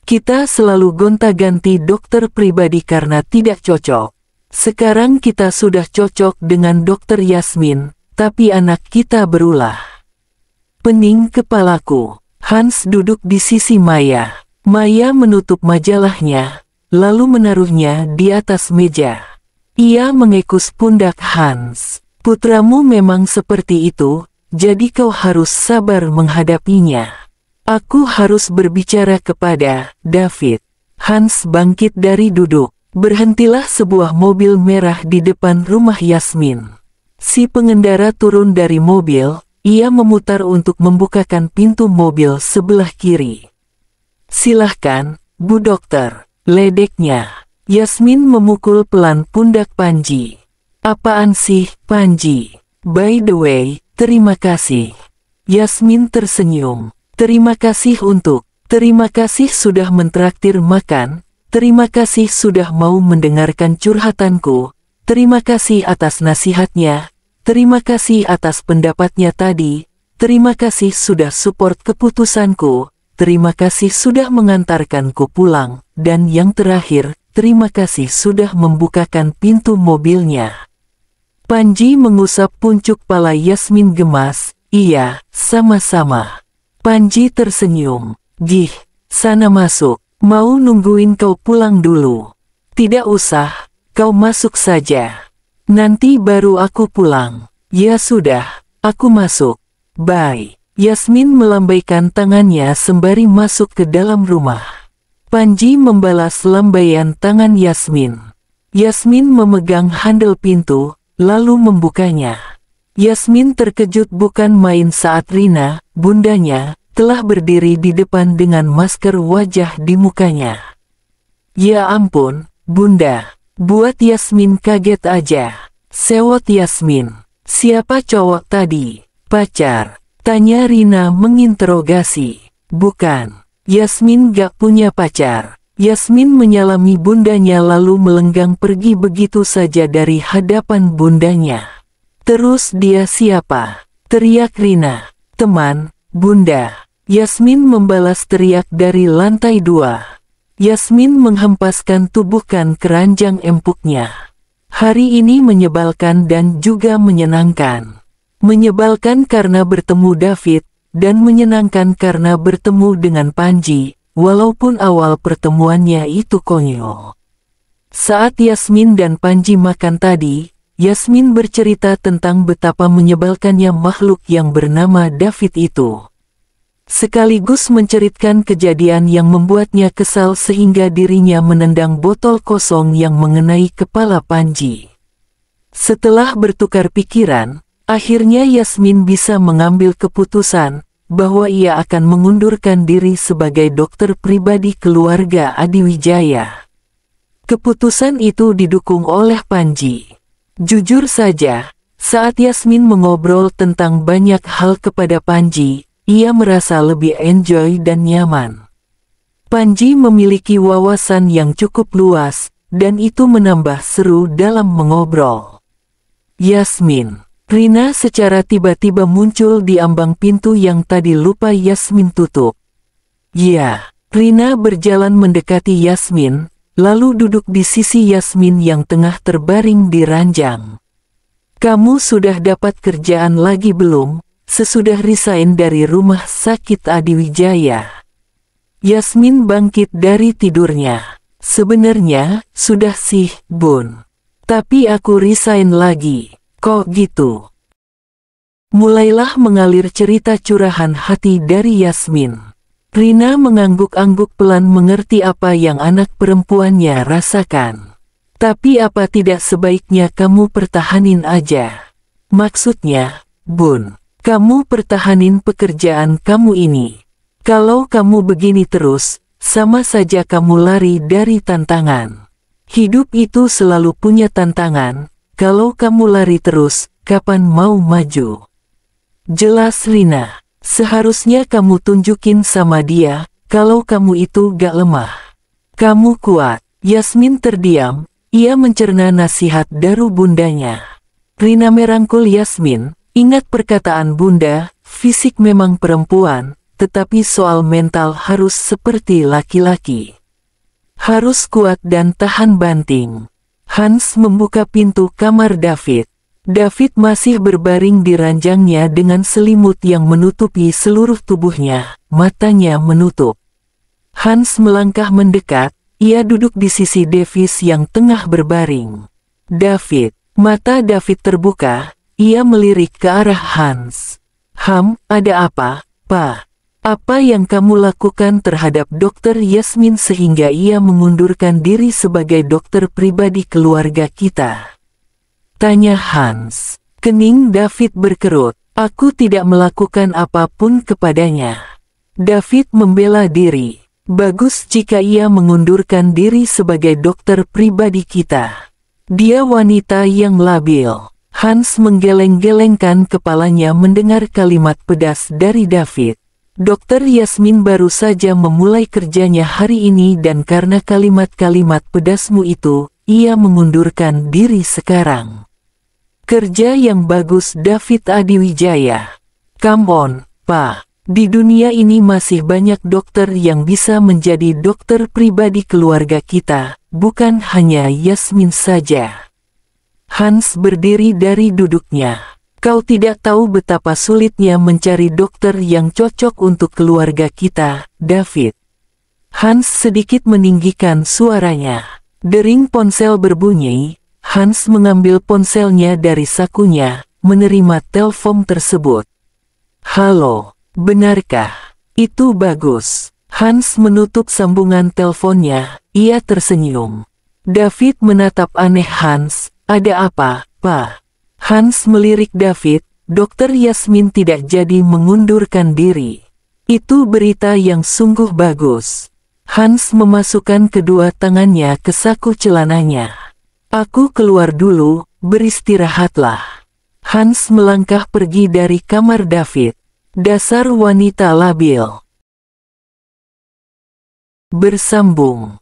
Kita selalu gonta-ganti dokter pribadi karena tidak cocok. Sekarang kita sudah cocok dengan Dr. Yasmin, tapi anak kita berulah. Pening kepalaku. Hans duduk di sisi Maya. Maya menutup majalahnya, lalu menaruhnya di atas meja. Ia mengekus pundak Hans. Putramu memang seperti itu, jadi kau harus sabar menghadapinya. Aku harus berbicara kepada David. Hans bangkit dari duduk. Berhentilah sebuah mobil merah di depan rumah Yasmin. Si pengendara turun dari mobil, ia memutar untuk membukakan pintu mobil sebelah kiri. Silahkan, Bu Dokter, ledeknya. Yasmin memukul pelan pundak Panji. Apaan sih, Panji? By the way, terima kasih. Yasmin tersenyum. Terima kasih terima kasih sudah mentraktir makan, terima kasih sudah mau mendengarkan curhatanku, terima kasih atas nasihatnya, terima kasih atas pendapatnya tadi, terima kasih sudah support keputusanku, terima kasih sudah mengantarkanku pulang, dan yang terakhir, terima kasih sudah membukakan pintu mobilnya. Panji mengusap puncuk pala Yasmin gemas. Iya, sama-sama. Panji tersenyum. Gih, sana masuk. Mau nungguin kau pulang dulu. Tidak usah, kau masuk saja. Nanti baru aku pulang. Ya sudah, aku masuk. Bye. Yasmin melambaikan tangannya sembari masuk ke dalam rumah. Panji membalas lambaian tangan Yasmin. Yasmin memegang handle pintu, lalu membukanya. Yasmin terkejut bukan main saat Rina, bundanya, telah berdiri di depan dengan masker wajah di mukanya. Ya ampun, Bunda, buat Yasmin kaget aja. Sewot Yasmin. Siapa cowok tadi? Pacar? Tanya Rina menginterogasi. Bukan, Yasmin gak punya pacar. Yasmin menyalami bundanya lalu melenggang pergi begitu saja dari hadapan bundanya. Terus dia siapa? Teriak Rina. Teman, Bunda. Yasmin membalas teriak dari lantai 2. Yasmin menghempaskan tubuhkan keranjang empuknya. Hari ini menyebalkan dan juga menyenangkan. Menyebalkan karena bertemu David, dan menyenangkan karena bertemu dengan Panji. Walaupun awal pertemuannya itu konyol. Saat Yasmin dan Panji makan tadi, Yasmin bercerita tentang betapa menyebalkannya makhluk yang bernama David itu. Sekaligus menceritakan kejadian yang membuatnya kesal sehingga dirinya menendang botol kosong yang mengenai kepala Panji. Setelah bertukar pikiran, akhirnya Yasmin bisa mengambil keputusan bahwa ia akan mengundurkan diri sebagai dokter pribadi keluarga Adiwijaya. Keputusan itu didukung oleh Panji. Jujur saja, saat Yasmin mengobrol tentang banyak hal kepada Panji, ia merasa lebih enjoy dan nyaman. Panji memiliki wawasan yang cukup luas, dan itu menambah seru dalam mengobrol. Yasmin. Rina secara tiba-tiba muncul di ambang pintu yang tadi lupa Yasmin tutup. Ya, Rina berjalan mendekati Yasmin, lalu duduk di sisi Yasmin yang tengah terbaring di ranjang. Kamu sudah dapat kerjaan lagi belum, sesudah resign dari rumah sakit Adiwijaya? Yasmin bangkit dari tidurnya. Sebenarnya, sudah sih, Bun. Tapi aku resign lagi. Kok gitu? Mulailah mengalir cerita curahan hati dari Yasmin. Rina mengangguk-angguk pelan mengerti apa yang anak perempuannya rasakan. Tapi apa tidak sebaiknya kamu pertahanin aja? Maksudnya, Bun, kamu pertahanin pekerjaan kamu ini. Kalau kamu begini terus, sama saja kamu lari dari tantangan. Hidup itu selalu punya tantangan, kalau kamu lari terus, kapan mau maju? Jelas Rina, seharusnya kamu tunjukin sama dia, kalau kamu itu gak lemah. Kamu kuat. Yasmin terdiam, ia mencerna nasihat dari bundanya. Rina merangkul Yasmin, ingat perkataan bunda, fisik memang perempuan, tetapi soal mental harus seperti laki-laki. Harus kuat dan tahan banting. Hans membuka pintu kamar David. David masih berbaring di ranjangnya dengan selimut yang menutupi seluruh tubuhnya, matanya menutup. Hans melangkah mendekat, ia duduk di sisi Davis yang tengah berbaring. David, mata David terbuka, ia melirik ke arah Hans. Ada apa, Pak? Apa yang kamu lakukan terhadap Dokter Yasmin sehingga ia mengundurkan diri sebagai dokter pribadi keluarga kita? Tanya Hans. Kening David berkerut. Aku tidak melakukan apapun kepadanya. David membela diri. Bagus jika ia mengundurkan diri sebagai dokter pribadi kita. Dia wanita yang labil. Hans menggeleng-gelengkan kepalanya mendengar kalimat pedas dari David. Dokter Yasmin baru saja memulai kerjanya hari ini dan karena kalimat-kalimat pedasmu itu, ia mengundurkan diri sekarang. Kerja yang bagus David Adiwijaya. Come on, Pak. Di dunia ini masih banyak dokter yang bisa menjadi dokter pribadi keluarga kita, bukan hanya Yasmin saja. Hans berdiri dari duduknya. Kau tidak tahu betapa sulitnya mencari dokter yang cocok untuk keluarga kita, David. Hans sedikit meninggikan suaranya. Dering ponsel berbunyi, Hans mengambil ponselnya dari sakunya, menerima telepon tersebut. Halo. Benarkah? Itu bagus. Hans menutup sambungan teleponnya, ia tersenyum. David menatap aneh Hans, ada apa, Pak? Hans melirik David, Dokter Yasmin tidak jadi mengundurkan diri. Itu berita yang sungguh bagus. Hans memasukkan kedua tangannya ke saku celananya. Aku keluar dulu, beristirahatlah. Hans melangkah pergi dari kamar David. Dasar wanita labil. Bersambung.